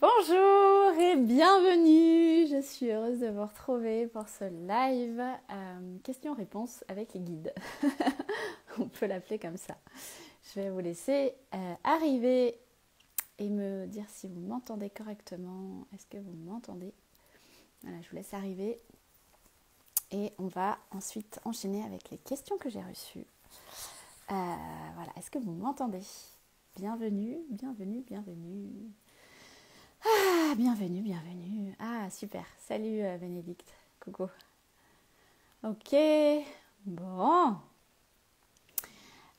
Bonjour et bienvenue. Je suis heureuse de vous retrouver pour ce live question-réponse avec les guides. On peut l'appeler comme ça. Je vais vous laisser arriver et me dire si vous m'entendez correctement. Est-ce que vous m'entendez? Voilà, je vous laisse arriver et on va ensuite enchaîner avec les questions que j'ai reçues. Voilà, est-ce que vous m'entendez? Bienvenue, bienvenue, bienvenue. Ah, bienvenue, bienvenue. Ah, super. Salut Bénédicte. Coucou. Ok. Bon.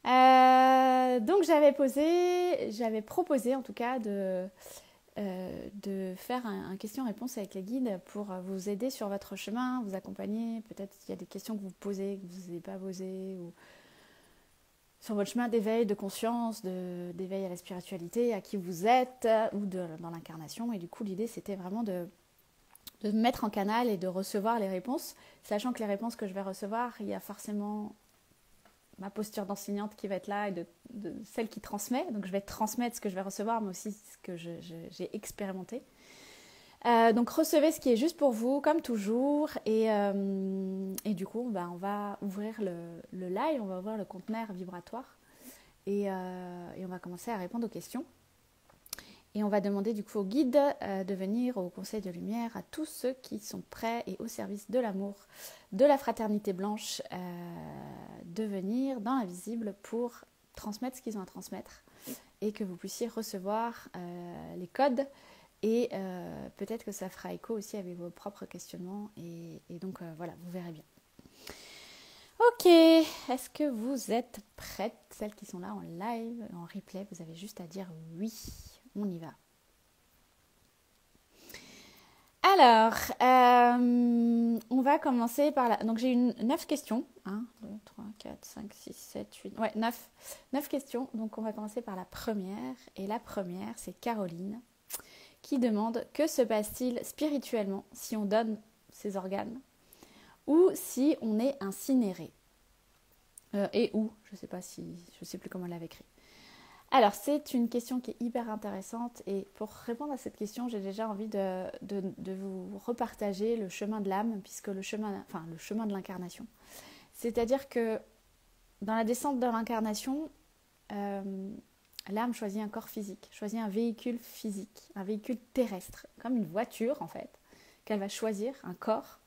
Donc j'avais proposé en tout cas de faire un question-réponse avec les guides pour vous aider sur votre chemin, vous accompagner. Peut-être qu'il y a des questions que vous posez, que vous n'avez pas posées, ou sur votre chemin d'éveil, de conscience, d'éveil à la spiritualité, à qui vous êtes, ou dans l'incarnation. Et du coup, l'idée, c'était vraiment de me mettre en canal et de recevoir les réponses, sachant que les réponses que je vais recevoir, il y a forcément ma posture d'enseignante qui va être là et de celle qui transmet. Donc, je vais transmettre ce que je vais recevoir, mais aussi ce que j'ai expérimenté. Donc recevez ce qui est juste pour vous, comme toujours, et du coup, on va ouvrir le live, on va ouvrir le conteneur vibratoire, et on va commencer à répondre aux questions. Et on va demander du coup au guide de venir au Conseil de Lumière à tous ceux qui sont prêts et au service de l'amour, de la fraternité blanche, de venir dans l'invisible pour transmettre ce qu'ils ont à transmettre, et que vous puissiez recevoir les codes. Et peut-être que ça fera écho aussi avec vos propres questionnements. Et donc voilà, vous verrez bien. Ok, est-ce que vous êtes prêtes? Celles qui sont là en live, en replay, vous avez juste à dire oui. On y va. Alors, on va commencer par là. Donc j'ai 9 questions. 1, 2, 3, 4, 5, 6, 7, 8. Ouais, 9 questions. Donc on va commencer par la première. Et la première, c'est Caroline qui demande: que se passe-t-il spirituellement si on donne ses organes ou si on est incinéré, et où, je sais plus comment elle l'avait écrit. Alors c'est une question qui est hyper intéressante, et pour répondre à cette question, j'ai déjà envie de vous repartager le chemin de l'âme, puisque le chemin de l'incarnation. C'est-à-dire que dans la descente de l'incarnation, l'âme choisit un corps physique, choisit un véhicule physique, un véhicule terrestre, comme une voiture en fait, qu'elle va choisir, un corps,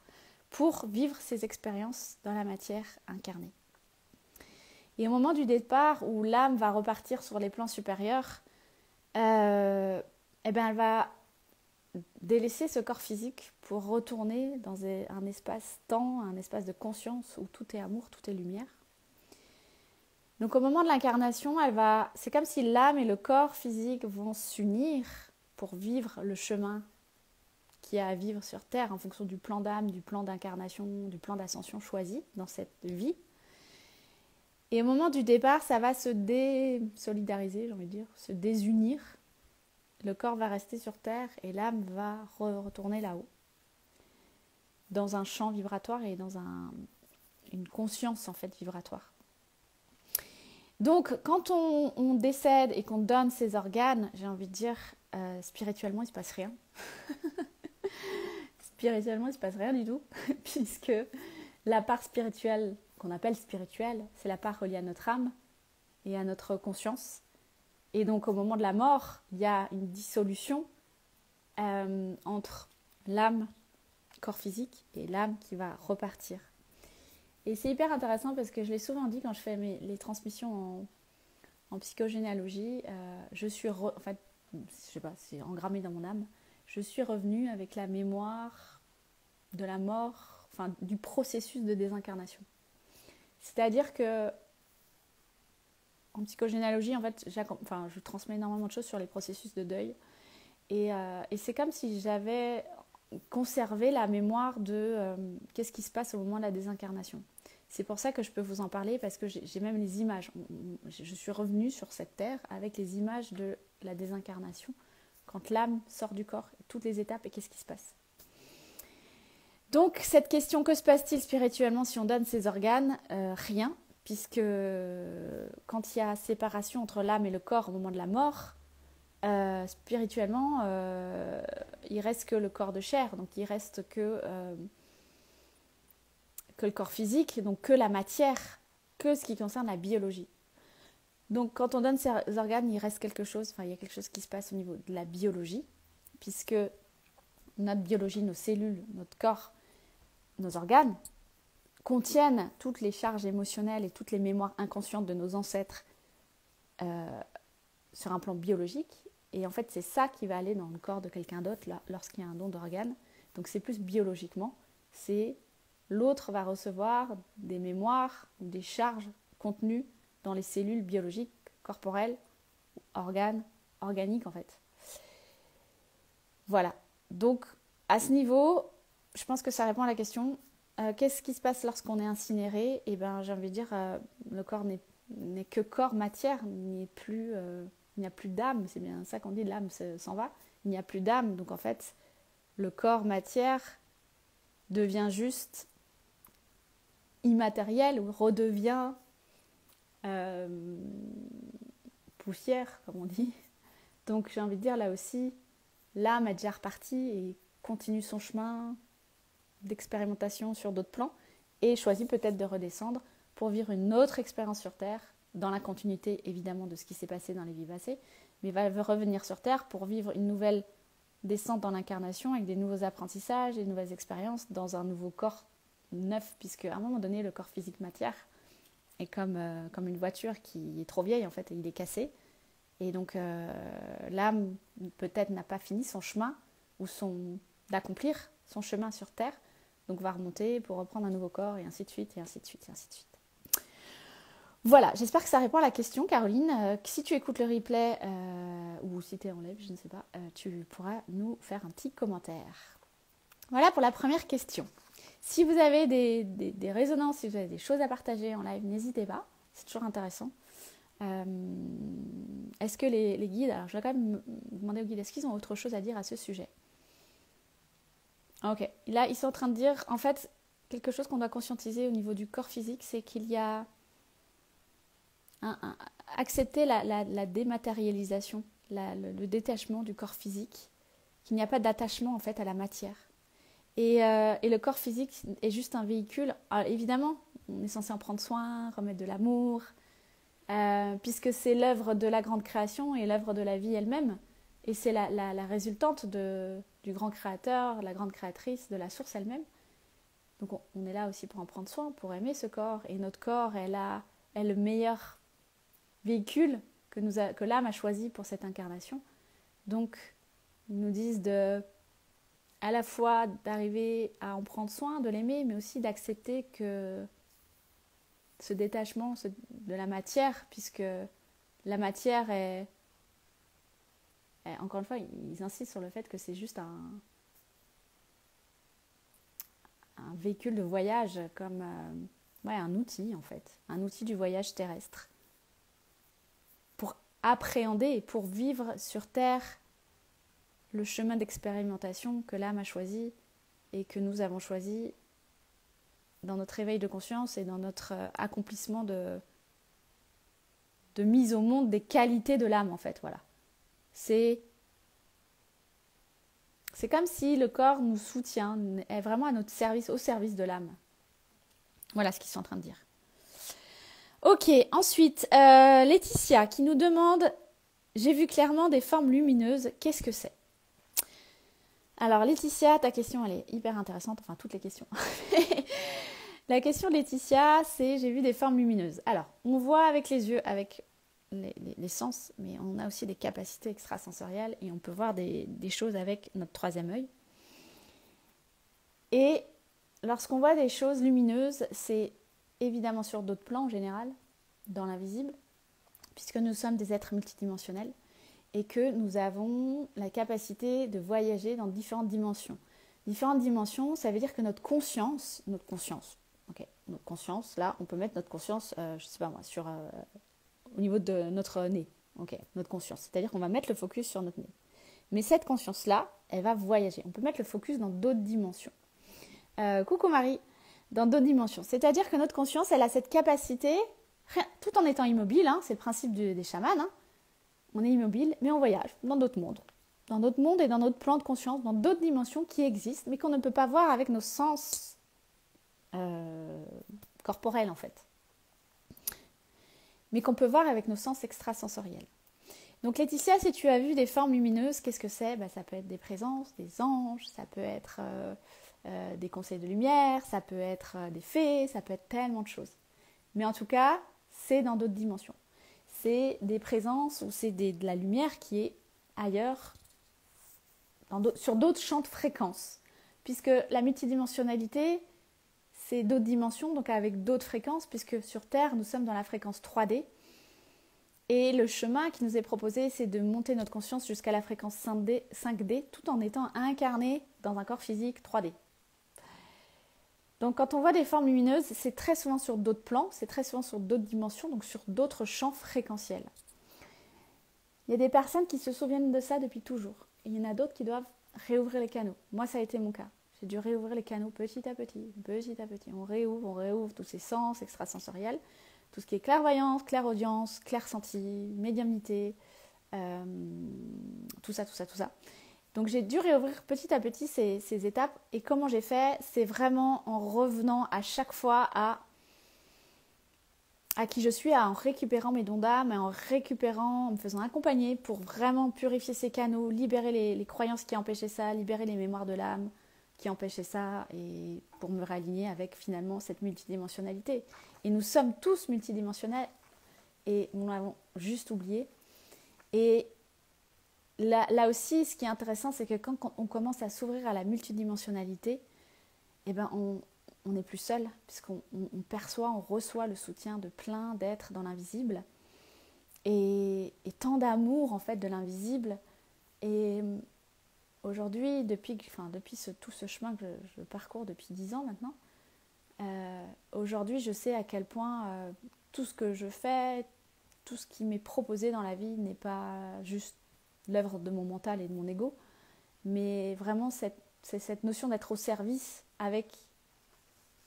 pour vivre ses expériences dans la matière incarnée. Et au moment du départ, où l'âme va repartir sur les plans supérieurs, elle va délaisser ce corps physique pour retourner dans un espace-temps, un espace de conscience où tout est amour, tout est lumière. Donc au moment de l'incarnation, c'est comme si l'âme et le corps physique vont s'unir pour vivre le chemin qu'il y a à vivre sur Terre en fonction du plan d'âme, du plan d'incarnation, du plan d'ascension choisi dans cette vie. Et au moment du départ, ça va se désolidariser, j'ai envie de dire, se désunir. Le corps va rester sur Terre et l'âme va retourner là-haut, dans un champ vibratoire et dans une conscience en fait vibratoire. Donc, quand on décède et qu'on donne ses organes, j'ai envie de dire, spirituellement, il ne se passe rien. Spirituellement, il ne se passe rien du tout, puisque la part spirituelle, qu'on appelle spirituelle, c'est la part reliée à notre âme et à notre conscience. Et donc, au moment de la mort, il y a une dissolution entre l'âme, corps physique, et l'âme qui va repartir. Et c'est hyper intéressant parce que je l'ai souvent dit quand je fais les transmissions en psychogénéalogie, je sais pas, c'est engrammé dans mon âme, je suis revenue avec la mémoire de la mort, du processus de désincarnation. C'est-à-dire que en psychogénéalogie, en fait, je transmets énormément de choses sur les processus de deuil, et c'est comme si j'avais conservé la mémoire de qu'est-ce qui se passe au moment de la désincarnation. C'est pour ça que je peux vous en parler, parce que j'ai même les images. Je suis revenue sur cette terre avec les images de la désincarnation, quand l'âme sort du corps, toutes les étapes et qu'est-ce qui se passe. Donc cette question, que se passe-t-il spirituellement si on donne ses organes? Rien, puisque quand il y a séparation entre l'âme et le corps au moment de la mort, spirituellement, il reste que le corps de chair, donc il reste que le corps physique, donc que la matière, que ce qui concerne la biologie. Donc quand on donne ces organes, il reste quelque chose, enfin il y a quelque chose qui se passe au niveau de la biologie, puisque notre biologie, nos cellules, notre corps, nos organes contiennent toutes les charges émotionnelles et toutes les mémoires inconscientes de nos ancêtres sur un plan biologique. Et en fait, c'est ça qui va aller dans le corps de quelqu'un d'autre lorsqu'il y a un don d'organes. Donc c'est plus biologiquement, c'est l'autre va recevoir des mémoires ou des charges contenues dans les cellules biologiques, corporelles, organes, organiques en fait. Voilà. Donc à ce niveau, je pense que ça répond à la question. Qu'est-ce qui se passe lorsqu'on est incinéré? Eh bien, j'ai envie de dire, le corps n'est que corps, matière, il n'y a plus d'âme, c'est bien ça qu'on dit, l'âme s'en va, il n'y a plus d'âme, donc en fait, le corps, matière, devient juste immatériel ou redevient poussière, comme on dit. Donc j'ai envie de dire, là aussi, l'âme est déjà repartie et continue son chemin d'expérimentation sur d'autres plans et choisit peut-être de redescendre pour vivre une autre expérience sur Terre, dans la continuité évidemment de ce qui s'est passé dans les vies passées, mais va revenir sur Terre pour vivre une nouvelle descente dans l'incarnation avec des nouveaux apprentissages, des nouvelles expériences dans un nouveau corps neuf, puisque à un moment donné le corps physique matière est comme une voiture qui est trop vieille en fait, et il est cassé, et donc l'âme peut-être n'a pas fini son chemin ou d'accomplir son chemin sur Terre, donc va remonter pour reprendre un nouveau corps, et ainsi de suite, et ainsi de suite, et ainsi de suite. Voilà, j'espère que ça répond à la question, Caroline. Si tu écoutes le replay, ou si tu es en live, je ne sais pas, tu pourras nous faire un petit commentaire. Voilà pour la première question. Si vous avez des résonances, si vous avez des choses à partager en live, n'hésitez pas, c'est toujours intéressant. Est-ce que les guides, alors je vais quand même demander aux guides, est-ce qu'ils ont autre chose à dire à ce sujet? Ok, là ils sont en train de dire, en fait, quelque chose qu'on doit conscientiser au niveau du corps physique, c'est qu'il y a accepter la dématérialisation, le détachement du corps physique, qu'il n'y a pas d'attachement en fait à la matière. Et le corps physique est juste un véhicule. Alors, évidemment, on est censé en prendre soin, remettre de l'amour, puisque c'est l'œuvre de la grande création et l'œuvre de la vie elle-même. Et c'est la résultante du grand créateur, la grande créatrice, de la source elle-même. Donc on est là aussi pour en prendre soin, pour aimer ce corps. Et notre corps est le meilleur véhicule que l'âme a choisi pour cette incarnation. Donc, ils nous disent à la fois d'arriver à en prendre soin, de l'aimer, mais aussi d'accepter que ce détachement de la matière, puisque la matière est encore une fois, ils insistent sur le fait que c'est juste un véhicule de voyage, comme un outil en fait, un outil du voyage terrestre, pour appréhender et pour vivre sur Terre le chemin d'expérimentation que l'âme a choisi et que nous avons choisi dans notre éveil de conscience et dans notre accomplissement de mise au monde des qualités de l'âme en fait, voilà. C'est comme si le corps nous soutient, est vraiment à notre service, au service de l'âme. Voilà ce qu'ils sont en train de dire. Ok, ensuite, Laetitia qui nous demande « J'ai vu clairement des formes lumineuses, qu'est-ce que c'est ?» Alors Laetitia, ta question elle est hyper intéressante, enfin toutes les questions. La question de Laetitia, c'est « J'ai vu des formes lumineuses ». Alors, on voit avec les yeux, avec les sens, mais on a aussi des capacités extrasensorielles et on peut voir des choses avec notre troisième œil. Et lorsqu'on voit des choses lumineuses, c'est évidemment sur d'autres plans en général, dans l'invisible, puisque nous sommes des êtres multidimensionnels et que nous avons la capacité de voyager dans différentes dimensions. Différentes dimensions, ça veut dire que notre conscience, là, on peut mettre notre conscience, je sais pas moi, au niveau de notre nez, notre conscience. C'est-à-dire qu'on va mettre le focus sur notre nez. Mais cette conscience-là, elle va voyager. On peut mettre le focus dans d'autres dimensions. Coucou Marie, dans d'autres dimensions. C'est-à-dire que notre conscience, elle a cette capacité, tout en étant immobile, c'est le principe des chamans, on est immobile, mais on voyage dans d'autres mondes. Dans notre monde et dans notre plan de conscience, dans d'autres dimensions qui existent, mais qu'on ne peut pas voir avec nos sens corporels en fait. Mais qu'on peut voir avec nos sens extrasensoriels. Donc Laetitia, si tu as vu des formes lumineuses, qu'est-ce que c'est ? Ça peut être des présences, des anges, ça peut être des conseils de lumière, ça peut être des fées, ça peut être tellement de choses. Mais en tout cas, c'est dans d'autres dimensions. C'est des présences ou c'est de la lumière qui est ailleurs, sur d'autres champs de fréquences. Puisque la multidimensionnalité, c'est d'autres dimensions, donc avec d'autres fréquences, puisque sur Terre, nous sommes dans la fréquence 3D. Et le chemin qui nous est proposé, c'est de monter notre conscience jusqu'à la fréquence 5D, tout en étant incarné dans un corps physique 3D. Donc quand on voit des formes lumineuses, c'est très souvent sur d'autres plans, c'est très souvent sur d'autres dimensions, donc sur d'autres champs fréquentiels. Il y a des personnes qui se souviennent de ça depuis toujours. Et il y en a d'autres qui doivent réouvrir les canaux. Moi, ça a été mon cas. J'ai dû réouvrir les canaux petit à petit, petit à petit. On réouvre tous ces sens extrasensoriels. Tout ce qui est clairvoyance, clairaudience, clair-senti, médiumnité, tout ça. Donc j'ai dû réouvrir petit à petit ces étapes. Et comment j'ai fait ? C'est vraiment en revenant à chaque fois à qui je suis, en récupérant mes dons d'âme, en me faisant accompagner pour vraiment purifier ces canaux, libérer les croyances qui empêchaient ça, libérer les mémoires de l'âme qui empêchaient ça, et pour me réaligner avec finalement cette multidimensionnalité. Et nous sommes tous multidimensionnels et nous l'avons juste oublié. Et là aussi, ce qui est intéressant, c'est que quand on commence à s'ouvrir à la multidimensionnalité, on n'est plus seul, puisqu'on perçoit, on reçoit le soutien de plein d'êtres dans l'invisible. Et tant d'amour en fait de l'invisible. Et aujourd'hui, depuis tout ce chemin que je parcours depuis 10 ans maintenant, aujourd'hui je sais à quel point tout ce que je fais, tout ce qui m'est proposé dans la vie n'est pas juste l'œuvre de mon mental et de mon ego, mais vraiment c'est cette notion d'être au service avec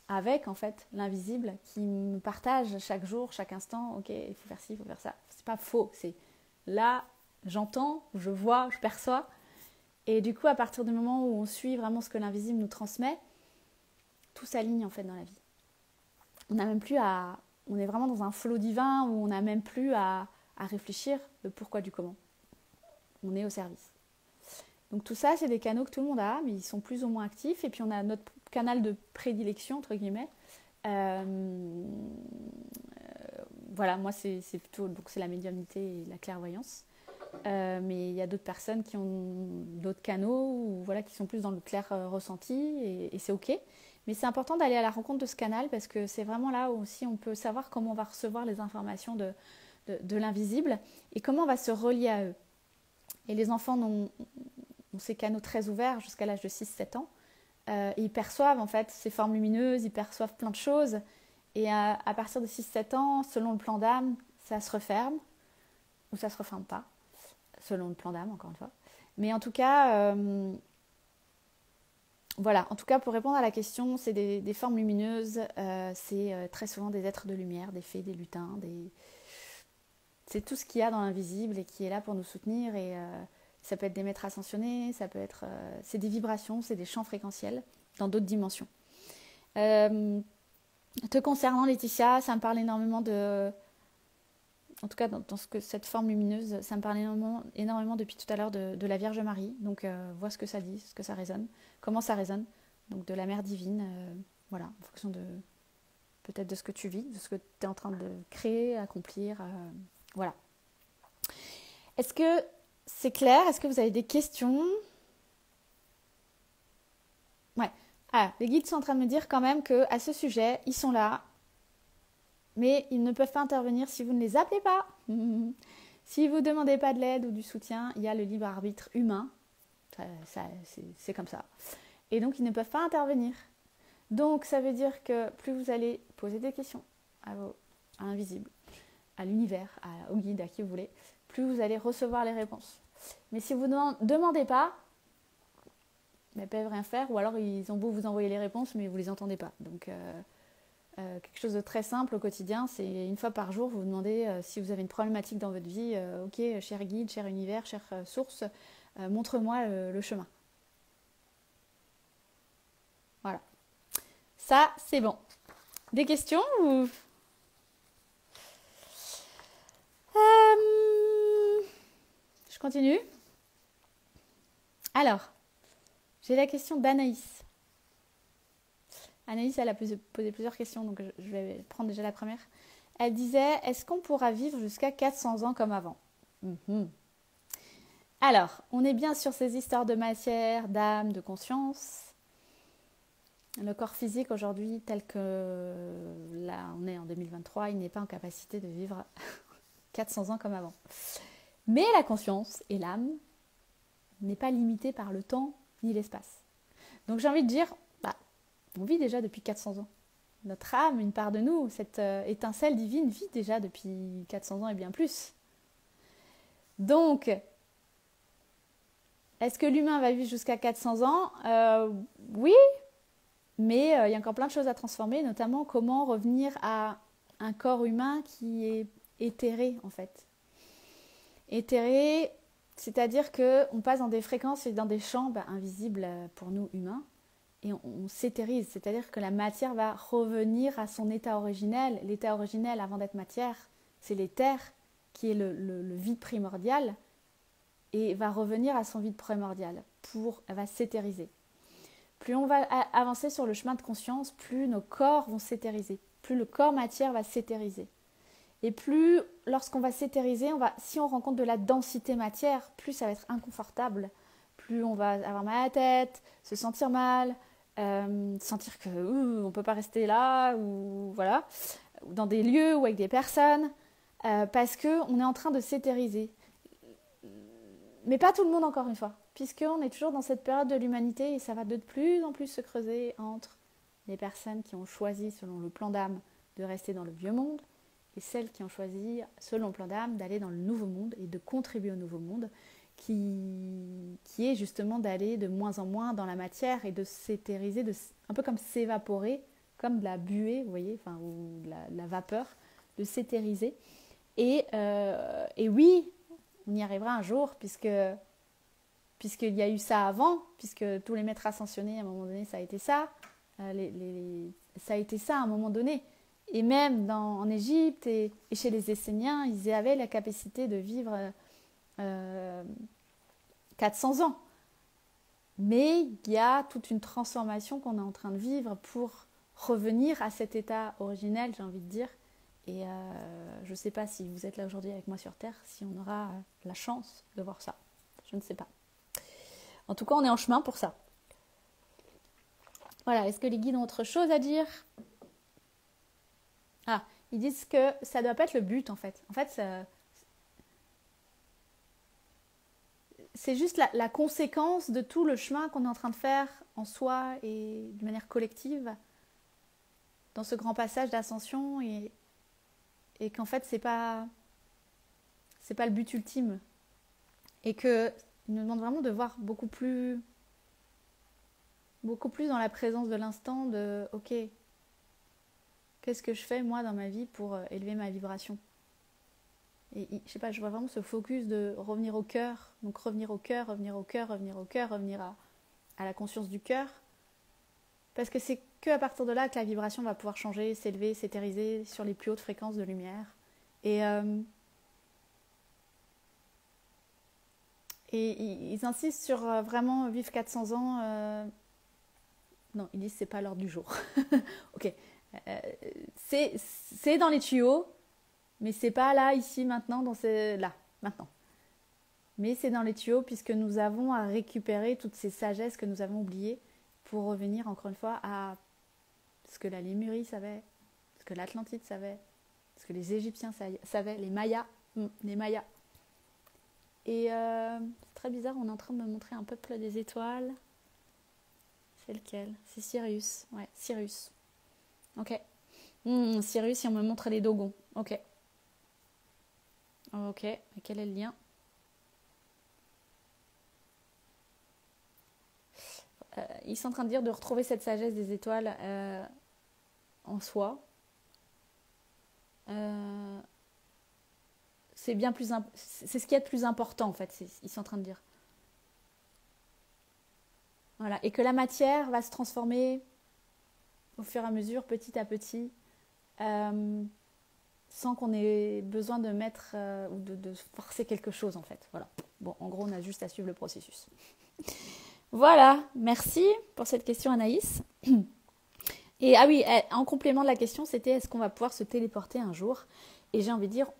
en fait l'invisible qui me partage chaque jour, chaque instant, ok, il faut faire ci, il faut faire ça. C'est pas faux, c'est là, j'entends, je vois, je perçois. Et du coup, à partir du moment où on suit vraiment ce que l'invisible nous transmet, tout s'aligne en fait dans la vie. On est vraiment dans un flot divin où on n'a même plus à réfléchir le pourquoi du comment. On est au service. Donc tout ça, c'est des canaux que tout le monde a, mais ils sont plus ou moins actifs. Et puis on a notre canal de prédilection, entre guillemets. Voilà, moi c'est plutôt donc c'est la médiumnité et la clairvoyance. Mais il y a d'autres personnes qui ont d'autres canaux ou voilà, qui sont plus dans le clair ressenti et c'est ok. Mais c'est important d'aller à la rencontre de ce canal parce que c'est vraiment là où aussi on peut savoir comment on va recevoir les informations de l'invisible et comment on va se relier à eux. Et les enfants ont ces canaux très ouverts jusqu'à l'âge de 6-7 ans. Ils perçoivent en fait ces formes lumineuses, ils perçoivent plein de choses. Et à partir de 6-7 ans, selon le plan d'âme, ça se referme ou ça ne se referme pas. Selon le plan d'âme, encore une fois. Mais en tout cas, voilà. En tout cas, pour répondre à la question, c'est des formes lumineuses. C'est très souvent des êtres de lumière, des fées, des lutins. C'est tout ce qu'il y a dans l'invisible et qui est là pour nous soutenir. Et ça peut être des maîtres ascensionnés, ça peut être... c'est des vibrations, c'est des champs fréquentiels dans d'autres dimensions. Te concernant, Laetitia, ça me parle énormément de... En tout cas, dans cette forme lumineuse, ça me parle énormément depuis tout à l'heure de la Vierge Marie. Donc, vois ce que ça dit, ce que ça résonne, comment ça résonne. Donc, de la Mère divine, voilà, en fonction de peut-être de ce que tu vis, de ce que tu es en train de créer, accomplir. Voilà. Est-ce que c'est clair ? Est-ce que vous avez des questions ? Ouais. Ah, les guides sont en train de me dire quand même qu'à ce sujet, ils sont là. Mais ils ne peuvent pas intervenir si vous ne les appelez pas. Si vous ne demandez pas de l'aide ou du soutien, il y a le libre arbitre humain. C'est comme ça. Et donc, ils ne peuvent pas intervenir. Donc, ça veut dire que plus vous allez poser des questions à l'invisible, à l'univers, au guide, à qui vous voulez, plus vous allez recevoir les réponses. Mais si vous ne demandez pas, ils ne peuvent rien faire. Ou alors, ils ont beau vous envoyer les réponses, mais vous ne les entendez pas. Donc... quelque chose de très simple au quotidien, c'est une fois par jour, vous vous demandez si vous avez une problématique dans votre vie, ok, cher guide, cher univers, chère source, montre-moi le chemin. Voilà. Ça, c'est bon. Des questions ou... Je continue. Alors, j'ai la question d'Anaïs. Anaïs, elle a posé plusieurs questions, donc je vais prendre déjà la première. Elle disait, est-ce qu'on pourra vivre jusqu'à 400 ans comme avant? Alors, on est bien sur ces histoires de matière, d'âme, de conscience. Le corps physique aujourd'hui, tel que là on est en 2023, il n'est pas en capacité de vivre 400 ans comme avant. Mais la conscience et l'âme n'est pas limitée par le temps ni l'espace. Donc j'ai envie de dire, on vit déjà depuis 400 ans. Notre âme, une part de nous, cette étincelle divine vit déjà depuis 400 ans et bien plus. Donc, est-ce que l'humain va vivre jusqu'à 400 ans? Oui, mais il y a encore plein de choses à transformer, notamment comment revenir à un corps humain qui est éthéré en fait. Éthéré, c'est-à-dire qu'on passe dans des fréquences et dans des champs invisibles pour nous humains, et on s'éthérise, c'est-à-dire que la matière va revenir à son état originel. L'état originel avant d'être matière, c'est l'éther qui est le vide primordial, et va revenir à son vide primordial, elle va s'éthériser. Plus on va avancer sur le chemin de conscience, plus nos corps vont s'éthériser, plus le corps matière va s'éthériser. Et plus, lorsqu'on va s'éthériser, si on rencontre de la densité matière, plus ça va être inconfortable, plus on va avoir mal à la tête, se sentir mal, sentir que on ne peut pas rester là, ou voilà, dans des lieux ou avec des personnes, parce qu'on est en train de s'éthériser. Mais pas tout le monde, encore une fois, puisqu'on est toujours dans cette période de l'humanité et ça va de plus en plus se creuser entre les personnes qui ont choisi, selon le plan d'âme, de rester dans le vieux monde et celles qui ont choisi, selon le plan d'âme, d'aller dans le nouveau monde et de contribuer au nouveau monde, qui est justement d'aller de moins en moins dans la matière et de s'éthériser, un peu comme s'évaporer, comme de la buée, vous voyez, ou de la vapeur, de s'éthériser. Et oui, on y arrivera un jour, puisqu'il y a eu ça avant, puisque tous les maîtres ascensionnés, à un moment donné, ça a été ça. Ça a été ça à un moment donné. Et même en Égypte et chez les Esséniens, ils avaient la capacité de vivre 400 ans. Mais il y a toute une transformation qu'on est en train de vivre pour revenir à cet état originel, j'ai envie de dire. Et je ne sais pas si vous êtes là aujourd'hui avec moi sur Terre, si on aura la chance de voir ça. Je ne sais pas. En tout cas, on est en chemin pour ça. Voilà, est-ce que les guides ont autre chose à dire? Ah, ils disent que ça ne doit pas être le but, en fait. En fait, c'est juste la conséquence de tout le chemin qu'on est en train de faire en soi et de manière collective dans ce grand passage d'ascension, et qu'en fait, c'est pas le but ultime. Et qu'il nous demande vraiment de voir beaucoup plus dans la présence de l'instant, de ok, qu'est-ce que je fais moi dans ma vie pour élever ma vibration? Et je sais pas, je vois vraiment ce focus de revenir au cœur, donc revenir au cœur, revenir à la conscience du cœur, parce que c'est qu'à partir de là que la vibration va pouvoir changer, s'élever, s'éthériser sur les plus hautes fréquences de lumière. Et ils insistent sur vraiment vivre 400 ans. Non, ils disent que c'est pas l'ordre du jour. Ok. C'est dans les tuyaux, mais c'est pas là, ici, maintenant, là, maintenant. Mais c'est dans les tuyaux, puisque nous avons à récupérer toutes ces sagesses que nous avons oubliées pour revenir encore une fois à ce que la Lémurie savait, ce que l'Atlantide savait, ce que les Égyptiens savaient, les Mayas. Et c'est très bizarre, on est en train de me montrer un peuple des étoiles. C'est lequel? C'est Sirius. Ouais, Sirius. Ok. Sirius, si on me montre les Dogons. Ok. Ok, et quel est le lien? Ils sont en train de dire de retrouver cette sagesse des étoiles en soi. euh, c'est bien plus c'est ce qui est de plus important en fait, ils sont en train de dire. Voilà, et que la matière va se transformer au fur et à mesure, petit à petit, euh, sans qu'on ait besoin de mettre ou de forcer quelque chose en fait. Voilà. Bon, en gros, on a juste à suivre le processus. Voilà, merci pour cette question Anaïs. Et ah oui, en complément de la question, c'était est-ce qu'on va pouvoir se téléporter un jour? Et j'ai envie de dire,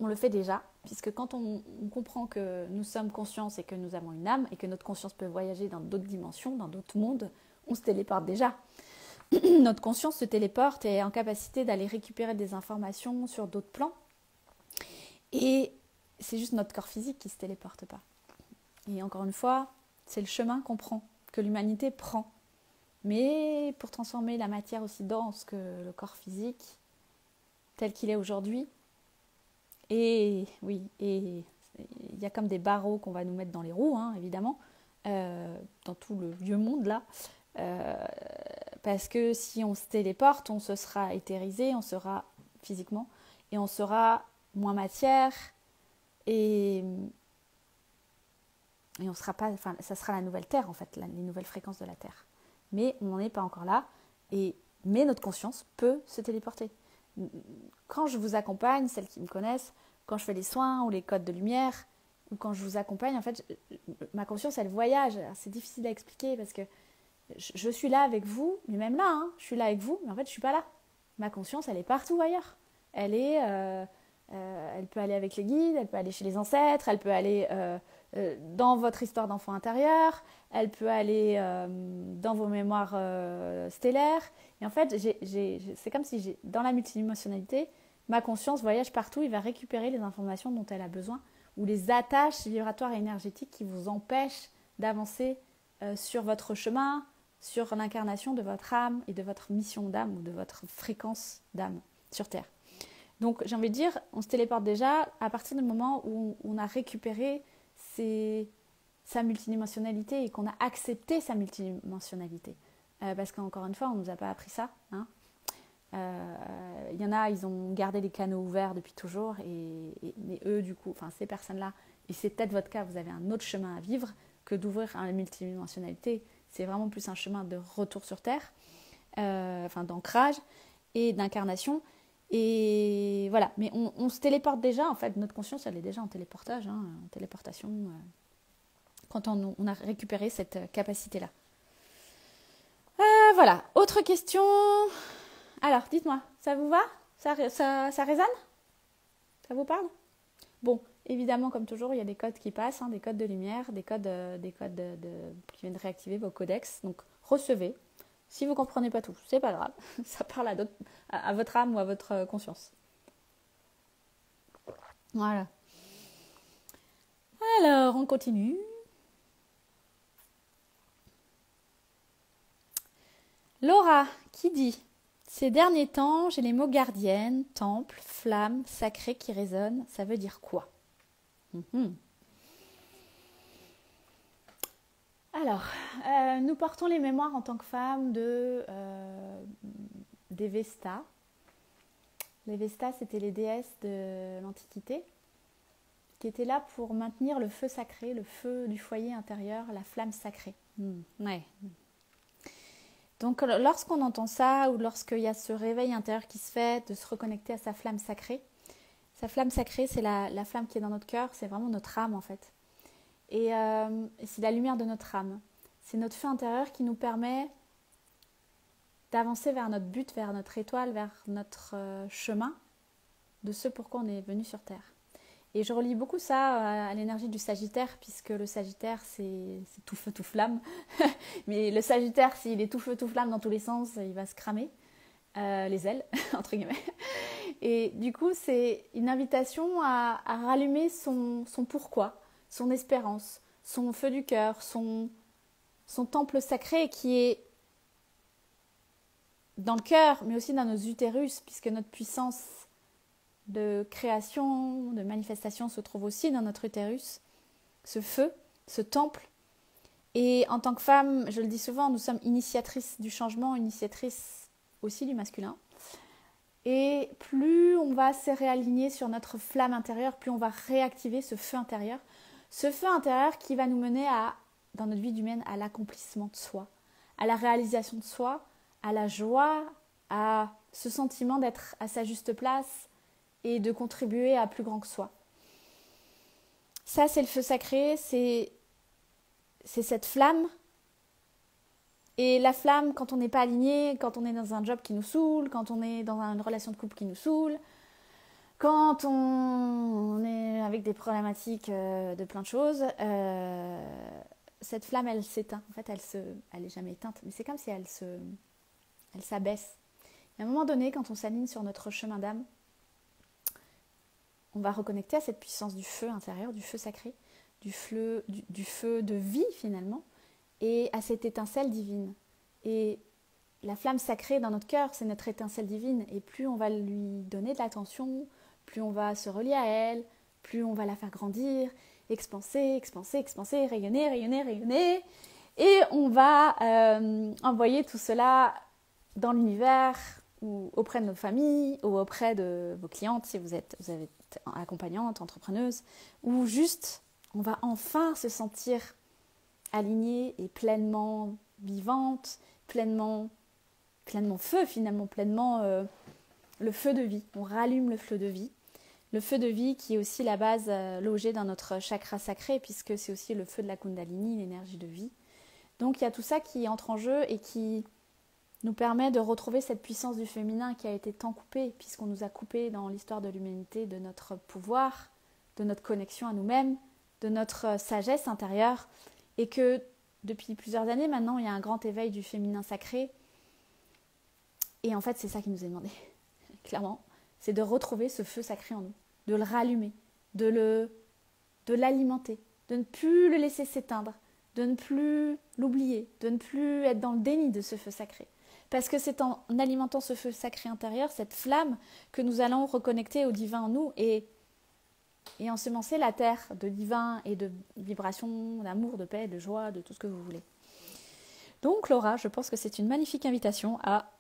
on le fait déjà, puisque quand on comprend que nous sommes conscience et que nous avons une âme et que notre conscience peut voyager dans d'autres dimensions, dans d'autres mondes, on se téléporte déjà. Notre conscience se téléporte et est en capacité d'aller récupérer des informations sur d'autres plans. Et c'est juste notre corps physique qui ne se téléporte pas. Et encore une fois, c'est le chemin qu'on prend, que l'humanité prend. Mais pour transformer la matière aussi dense que le corps physique, tel qu'il est aujourd'hui, et oui, et il y a comme des barreaux qu'on va nous mettre dans les roues, hein, évidemment, dans tout le vieux monde là, parce que si on se téléporte, on se sera éthérisé, on sera physiquement, et on sera moins matière, et on sera pas, enfin, ça sera la nouvelle Terre en fait, les nouvelles fréquences de la Terre. Mais on n'en est pas encore là, mais notre conscience peut se téléporter. Quand je vous accompagne, celles qui me connaissent, quand je fais les soins ou les codes de lumière, ou quand je vous accompagne, en fait, ma conscience, elle voyage. Alors, c'est difficile à expliquer parce que je suis là avec vous, mais même là, hein, je suis là avec vous, mais en fait, je ne suis pas là. Ma conscience, elle est partout ailleurs. Elle peut aller avec les guides, elle peut aller chez les ancêtres, elle peut aller dans votre histoire d'enfant intérieur, elle peut aller dans vos mémoires stellaires. Et en fait, c'est comme si dans la multidimensionnalité, ma conscience voyage partout, il va récupérer les informations dont elle a besoin ou les attaches vibratoires et énergétiques qui vous empêchent d'avancer sur votre chemin, sur l'incarnation de votre âme et de votre mission d'âme ou de votre fréquence d'âme sur Terre. Donc j'ai envie de dire, on se téléporte déjà à partir du moment où on a récupéré sa multidimensionnalité et qu'on a accepté sa multidimensionnalité. Parce qu'encore une fois, on ne nous a pas appris ça. Hein. Y en a, ils ont gardé les canaux ouverts depuis toujours, mais eux, du coup, enfin ces personnes-là, et c'est peut-être votre cas, vous avez un autre chemin à vivre que d'ouvrir à la multidimensionnalité. C'est vraiment plus un chemin de retour sur Terre, d'ancrage et d'incarnation. Et voilà, mais on se téléporte déjà, en fait, notre conscience, elle est déjà en téléportage, hein, en téléportation, quand on a récupéré cette capacité-là. Voilà, autre question. Alors, dites-moi, ça vous va? Ça résonne? Ça vous parle? Bon, évidemment, comme toujours, il y a des codes qui passent, hein, des codes de lumière, des codes qui viennent réactiver vos codex. Donc, recevez. Si vous ne comprenez pas tout, c'est pas grave. Ça parle à votre âme ou à votre conscience. Voilà. Alors, on continue. Laura qui dit: ces derniers temps, j'ai les mots gardienne, temple, flamme, sacré qui résonnent. Ça veut dire quoi? Alors, nous portons les mémoires en tant que femmes des Vestas. Les Vestas, c'était les déesses de l'Antiquité qui étaient là pour maintenir le feu sacré, le feu du foyer intérieur, la flamme sacrée. Ouais. Donc, lorsqu'on entend ça ou lorsqu'il y a ce réveil intérieur qui se fait de se reconnecter à sa flamme sacrée, c'est la flamme qui est dans notre cœur, c'est vraiment notre âme en fait. Et c'est la lumière de notre âme. C'est notre feu intérieur qui nous permet d'avancer vers notre but, vers notre étoile, vers notre chemin de ce pourquoi on est venu sur Terre. Et je relie beaucoup ça à l'énergie du Sagittaire, puisque le Sagittaire, c'est tout feu, tout flamme. Mais le Sagittaire, s'il est tout feu, tout flamme dans tous les sens, il va se cramer les ailes, entre guillemets. Et du coup, c'est une invitation à rallumer son pourquoi, son espérance, son feu du cœur, son temple sacré qui est dans le cœur, mais aussi dans nos utérus, puisque notre puissance de création, de manifestation se trouve aussi dans notre utérus, ce feu, ce temple. Et en tant que femme, je le dis souvent, nous sommes initiatrices du changement, initiatrices aussi du masculin. Et plus on va se réaligner sur notre flamme intérieure, plus on va réactiver ce feu intérieur. Ce feu intérieur qui va nous mener dans notre vie humaine à l'accomplissement de soi, à la réalisation de soi, à la joie, à ce sentiment d'être à sa juste place et de contribuer à plus grand que soi. Ça, c'est le feu sacré, c'est cette flamme. Et la flamme, quand on n'est pas aligné, quand on est dans un job qui nous saoule, quand on est dans une relation de couple qui nous saoule, quand on est avec des problématiques de plein de choses, cette flamme, elle s'éteint. En fait, elle est jamais éteinte, mais c'est comme si elle s'abaisse. Et à un moment donné, quand on s'aligne sur notre chemin d'âme, on va reconnecter à cette puissance du feu intérieur, du feu sacré, du feu de vie finalement, et à cette étincelle divine. Et la flamme sacrée dans notre cœur, c'est notre étincelle divine. Et plus on va lui donner de l'attention, plus on va se relier à elle, plus on va la faire grandir, expanser, rayonner, rayonner, rayonner. Et on va envoyer tout cela dans l'univers, ou auprès de nos familles, ou auprès de vos clientes, si vous êtes accompagnante, entrepreneuse, ou juste, on va enfin se sentir alignée et pleinement vivante, pleinement feu finalement, pleinement le feu de vie. On rallume le feu de vie. Le feu de vie qui est aussi la base logée dans notre chakra sacré, puisque c'est aussi le feu de la Kundalini, l'énergie de vie. Donc il y a tout ça qui entre en jeu et qui nous permet de retrouver cette puissance du féminin qui a été tant coupée, puisqu'on nous a coupé dans l'histoire de l'humanité de notre pouvoir, de notre connexion à nous-mêmes, de notre sagesse intérieure, et que depuis plusieurs années maintenant, il y a un grand éveil du féminin sacré. Et en fait, c'est ça qui nous est demandé, clairement. C'est de retrouver ce feu sacré en nous, de le rallumer, de l'alimenter, de ne plus le laisser s'éteindre, de ne plus l'oublier, de ne plus être dans le déni de ce feu sacré. Parce que c'est en alimentant ce feu sacré intérieur, cette flamme, que nous allons reconnecter au divin en nous et ensemencer la terre de divin et de vibrations, d'amour, de paix, de joie, de tout ce que vous voulez. Donc Laura, je pense que c'est une magnifique invitation à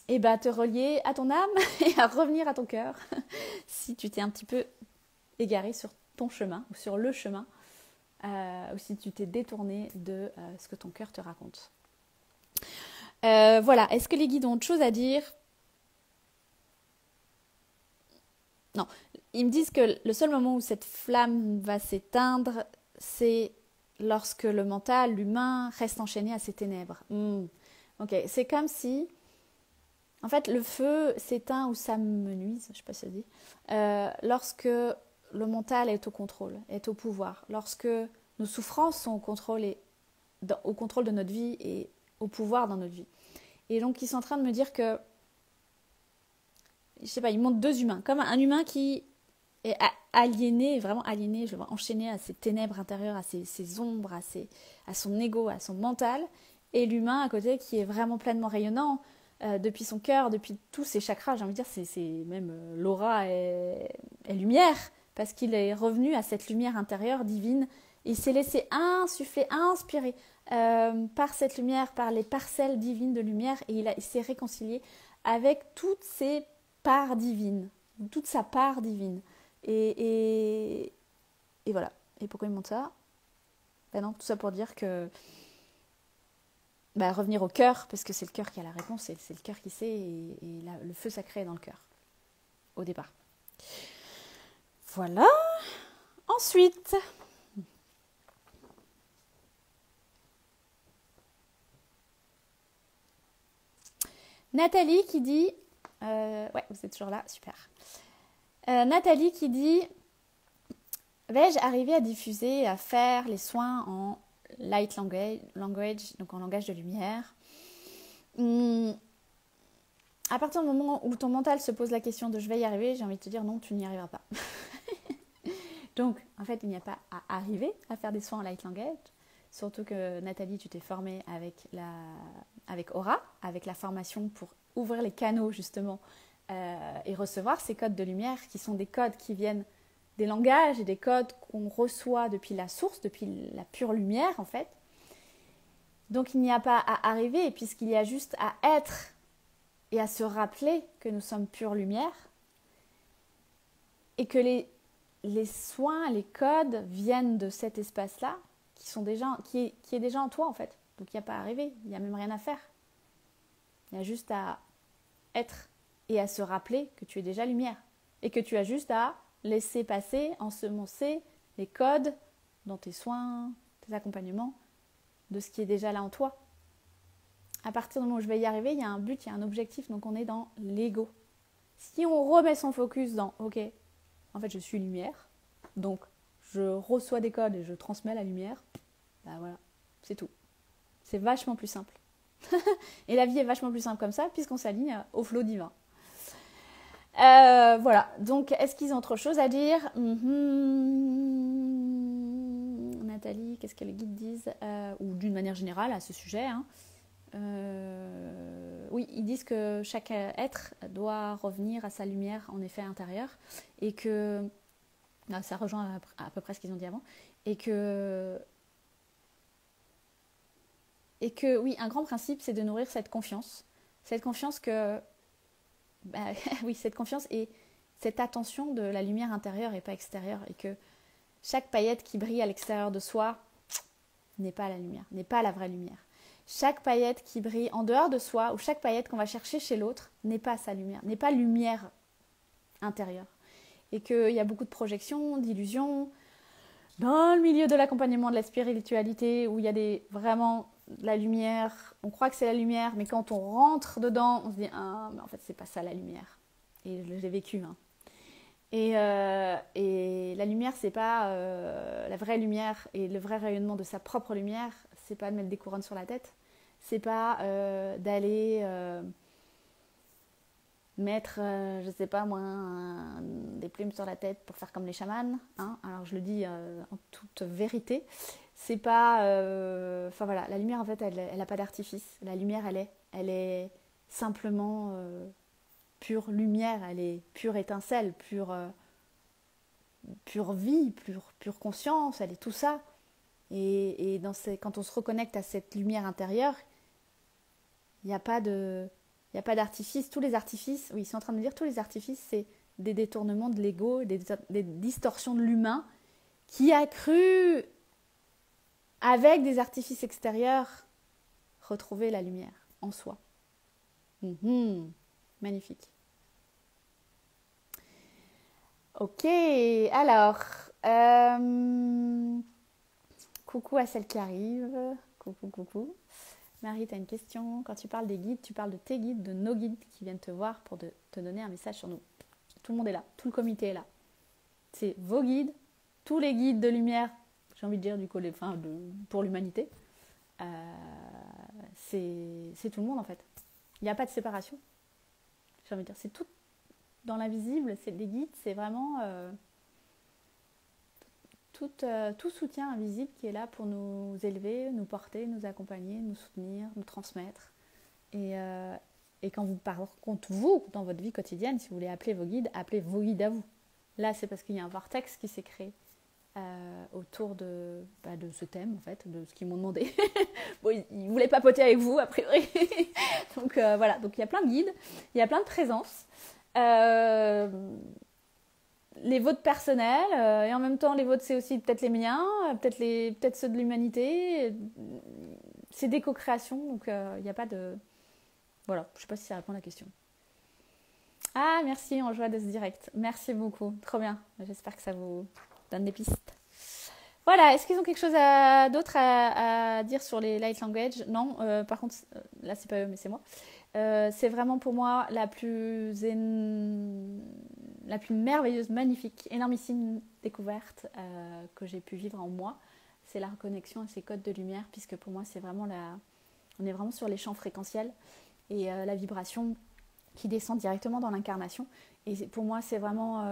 te relier à ton âme et à revenir à ton cœur si tu t'es un petit peu égaré sur ton chemin ou sur le chemin ou si tu t'es détourné de ce que ton cœur te raconte. Voilà, est-ce que les guides ont autre chose à dire ? Non, ils me disent que le seul moment où cette flamme va s'éteindre, c'est lorsque le mental, l'humain, reste enchaîné à ces ténèbres. Ok, c'est comme si, en fait, le feu s'éteint ou s'amenuise, je ne sais pas si ça se dit, lorsque le mental est au contrôle, est au pouvoir, lorsque nos souffrances sont au contrôle de notre vie et au pouvoir dans notre vie. Et donc, ils sont en train de me dire que, je sais pas, ils montrent deux humains, comme un humain qui est aliéné, vraiment aliéné, je le vois enchaîné à ses ténèbres intérieures, à ses ombres, à son ego, à son mental, et l'humain à côté qui est vraiment pleinement rayonnant depuis son cœur, depuis tous ses chakras. J'ai envie de dire, c'est même l'aura est lumière, parce qu'il est revenu à cette lumière intérieure divine. Il s'est laissé insuffler, inspirer par cette lumière, par les parcelles divines de lumière, et il s'est réconcilié avec toutes ses parts divines, toute sa part divine. Et voilà. Et pourquoi il montre ça ? Non, tout ça pour dire que revenir au cœur, parce que c'est le cœur qui a la réponse, c'est le cœur qui sait, et le feu sacré est dans le cœur, au départ. Voilà. Ensuite, Nathalie qui dit... ouais, vous êtes toujours là, super. Nathalie qui dit... Vais-je arriver à diffuser et à faire les soins en light language, donc en langage de lumière ? À partir du moment où ton mental se pose la question de « je vais y arriver », j'ai envie de te dire « non, tu n'y arriveras pas ». Donc, en fait, il n'y a pas à arriver à faire des soins en light language. Surtout que Nathalie, tu t'es formée avec Aura, avec la formation pour ouvrir les canaux justement et recevoir ces codes de lumière qui sont des codes qui viennent des langages et des codes qu'on reçoit depuis la source, depuis la pure lumière en fait. Donc il n'y a pas à arriver puisqu'il y a juste à être et à se rappeler que nous sommes pure lumière et que les soins, les codes viennent de cet espace-là qui est déjà en toi en fait. Donc il n'y a pas à rêver, il n'y a même rien à faire. Il y a juste à être et à se rappeler que tu es déjà lumière et que tu as juste à laisser passer, ensemencer les codes dans tes soins, tes accompagnements, de ce qui est déjà là en toi. À partir du moment où je vais y arriver, il y a un but, il y a un objectif, donc on est dans l'ego. Si on remet son focus dans « Ok, en fait je suis lumière, donc je reçois des codes et je transmets la lumière », bah voilà, c'est tout. C'est vachement plus simple. Et la vie est vachement plus simple comme ça, puisqu'on s'aligne au flot divin. Voilà, donc est-ce qu'ils ont autre chose à dire? Nathalie, qu'est-ce que les guides disent? Ou d'une manière générale à ce sujet, hein. Oui, ils disent que chaque être doit revenir à sa lumière en effet intérieure et que ça rejoint à peu près ce qu'ils ont dit avant et que oui, un grand principe c'est de nourrir cette confiance que oui, cette confiance et cette attention de la lumière intérieure et pas extérieure et que chaque paillette qui brille à l'extérieur de soi n'est pas la lumière, n'est pas la vraie lumière. Chaque paillette qui brille en dehors de soi ou chaque paillette qu'on va chercher chez l'autre n'est pas sa lumière, n'est pas lumière intérieure. Et qu'il y a beaucoup de projections, d'illusions dans le milieu de l'accompagnement de la spiritualité où il y a vraiment la lumière, on croit que c'est la lumière, mais quand on rentre dedans, on se dit « Ah, mais en fait, c'est pas ça la lumière. » Et je l'ai vécu, hein. Et la lumière, c'est pas la vraie lumière et le vrai rayonnement de sa propre lumière, c'est pas de mettre des couronnes sur la tête, c'est pas d'aller mettre, je sais pas moi, des plumes sur la tête pour faire comme les chamans, hein. Alors je le dis en toute vérité, c'est pas, enfin voilà, la lumière en fait, elle a pas d'artifice. La lumière, elle est simplement pure lumière, elle est pure étincelle, pure vie, pure conscience, elle est tout ça. Et quand on se reconnecte à cette lumière intérieure, il n'y a pas d'artifice. Tous les artifices, oui, ils sont en train de me dire, tous les artifices, c'est des détournements de l'ego, des distorsions de l'humain qui a cru, avec des artifices extérieurs, retrouver la lumière en soi. Magnifique. Ok, alors, coucou à celle qui arrive. Coucou. Marie, tu as une question. Quand tu parles des guides, tu parles de tes guides, de nos guides qui viennent te voir pour te donner un message sur nous. Tout le monde est là, tout le comité est là. C'est vos guides, tous les guides de lumière, j'ai envie de dire pour l'humanité. C'est tout le monde en fait. Il n'y a pas de séparation. J'ai envie de dire, c'est tout dans l'invisible, c'est des guides, c'est vraiment tout soutien invisible qui est là pour nous élever, nous porter, nous accompagner, nous soutenir, nous transmettre. Et quand vous, par contre, vous, dans votre vie quotidienne, si vous voulez appeler vos guides à vous. Là, c'est parce qu'il y a un vortex qui s'est créé autour de ce thème, en fait, de ce qu'ils m'ont demandé. Bon, ils voulaient papoter avec vous, a priori. Donc voilà, donc il y a plein de guides, il y a plein de présences. Les vôtres personnels et en même temps les vôtres c'est aussi peut-être les miens, peut-être ceux de l'humanité. C'est des co-créations, donc il n'y a pas de... Voilà, je ne sais pas si ça répond à la question. Ah, merci, en joie de ce direct. Merci beaucoup, trop bien. J'espère que ça vous donne des pistes. Voilà, est-ce qu'ils ont quelque chose d'autre à dire sur les light language? Non, par contre, là c'est pas eux, mais c'est moi. C'est vraiment pour moi la plus merveilleuse, magnifique, énormissime découverte que j'ai pu vivre en moi. C'est la reconnexion à ces codes de lumière, puisque pour moi c'est vraiment on est vraiment sur les champs fréquentiels et la vibration qui descend directement dans l'incarnation. Et pour moi c'est vraiment,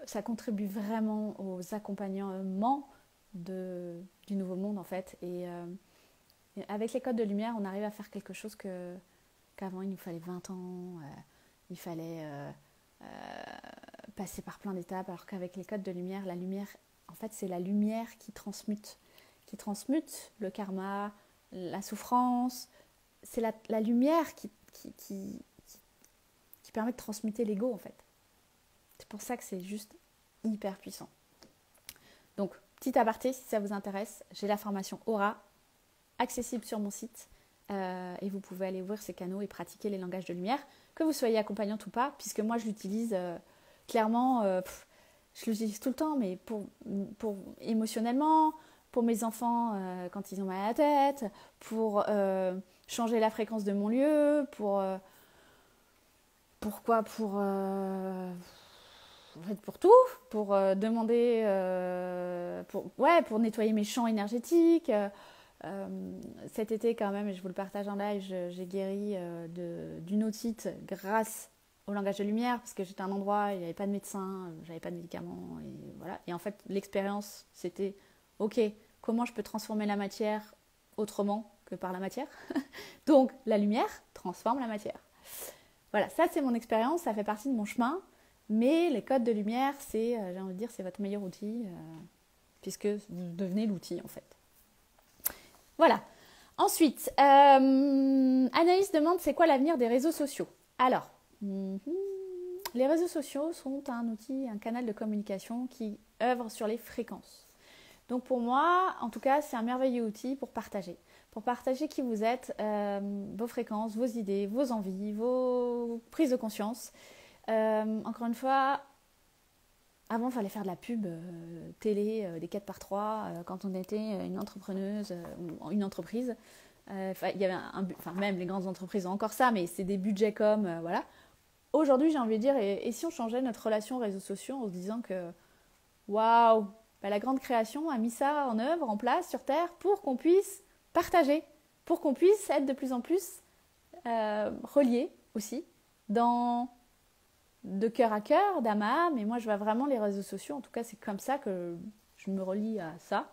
ça contribue vraiment aux accompagnements du nouveau monde en fait. Et avec les codes de lumière, on arrive à faire quelque chose qu'avant il nous fallait 20 ans, il fallait passer par plein d'étapes, alors qu'avec les codes de lumière, la lumière, en fait c'est la lumière qui transmute le karma, la souffrance, c'est la lumière qui permet de transmuter l'ego en fait. C'est pour ça que c'est juste hyper puissant. Donc, petit aparté, si ça vous intéresse, j'ai la formation Aura accessible sur mon site et vous pouvez aller ouvrir ces canaux et pratiquer les langages de lumière, que vous soyez accompagnante ou pas, puisque moi je l'utilise clairement, je l'utilise tout le temps, mais pour émotionnellement, pour mes enfants quand ils ont mal à la tête, pour changer la fréquence de mon lieu, pourquoi en fait, pour tout, pour demander, pour nettoyer mes champs énergétiques. Cet été quand même, et je vous le partage en live, j'ai guéri d'une otite grâce au langage de lumière, parce que j'étais à un endroit, il n'y avait pas de médecin, j'avais pas de médicaments, et voilà. Et en fait, l'expérience, c'était, ok, comment je peux transformer la matière autrement que par la matière? Donc, la lumière transforme la matière. Voilà, ça c'est mon expérience, ça fait partie de mon chemin. Mais les codes de lumière, c'est, j'ai envie de dire, c'est votre meilleur outil, puisque vous devenez l'outil en fait. Voilà. Ensuite, Anaïs demande c'est quoi l'avenir des réseaux sociaux. Alors, les réseaux sociaux sont un outil, un canal de communication qui œuvre sur les fréquences. Donc pour moi, en tout cas, c'est un merveilleux outil pour partager. Pour partager qui vous êtes, vos fréquences, vos idées, vos envies, vos prises de conscience. Encore une fois, avant il fallait faire de la pub télé des 4x3 quand on était une entrepreneuse ou une entreprise. Il y avait même les grandes entreprises ont encore ça, mais c'est des budgets comme voilà. Aujourd'hui, j'ai envie de dire, et si on changeait notre relation aux réseaux sociaux en se disant que waouh, la grande création a mis ça en œuvre, en place sur Terre pour qu'on puisse partager, pour qu'on puisse être de plus en plus reliés aussi de cœur à cœur, d'âme à âme. Et moi, je vois vraiment les réseaux sociaux. En tout cas, c'est comme ça que je me relie à ça.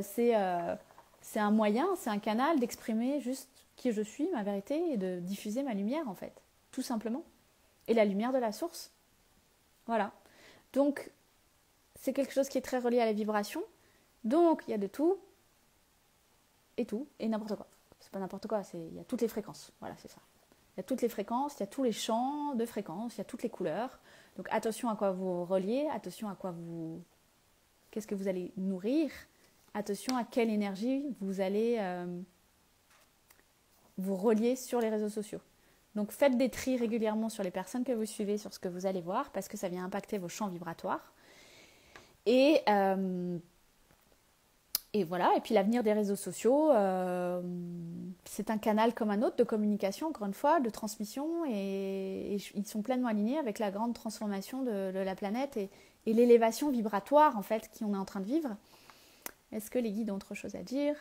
C'est un moyen, c'est un canal d'exprimer juste qui je suis, ma vérité, et de diffuser ma lumière, en fait. Tout simplement. Et la lumière de la source. Voilà. Donc, c'est quelque chose qui est très relié à la vibration. Donc, il y a de tout, et n'importe quoi. C'est pas n'importe quoi, il y a toutes les fréquences. Voilà, c'est ça. Il y a toutes les fréquences, il y a tous les champs de fréquences, il y a toutes les couleurs. Donc attention à quoi vous reliez, attention à qu'est-ce que vous allez nourrir, attention à quelle énergie vous allez vous relier sur les réseaux sociaux. Donc faites des tris régulièrement sur les personnes que vous suivez, sur ce que vous allez voir, parce que ça vient impacter vos champs vibratoires. Et voilà, et puis l'avenir des réseaux sociaux, c'est un canal comme un autre de communication, encore une fois, de transmission, et ils sont pleinement alignés avec la grande transformation de la planète et l'élévation vibratoire, en fait, qu'on est en train de vivre. Est-ce que les guides ont autre chose à dire?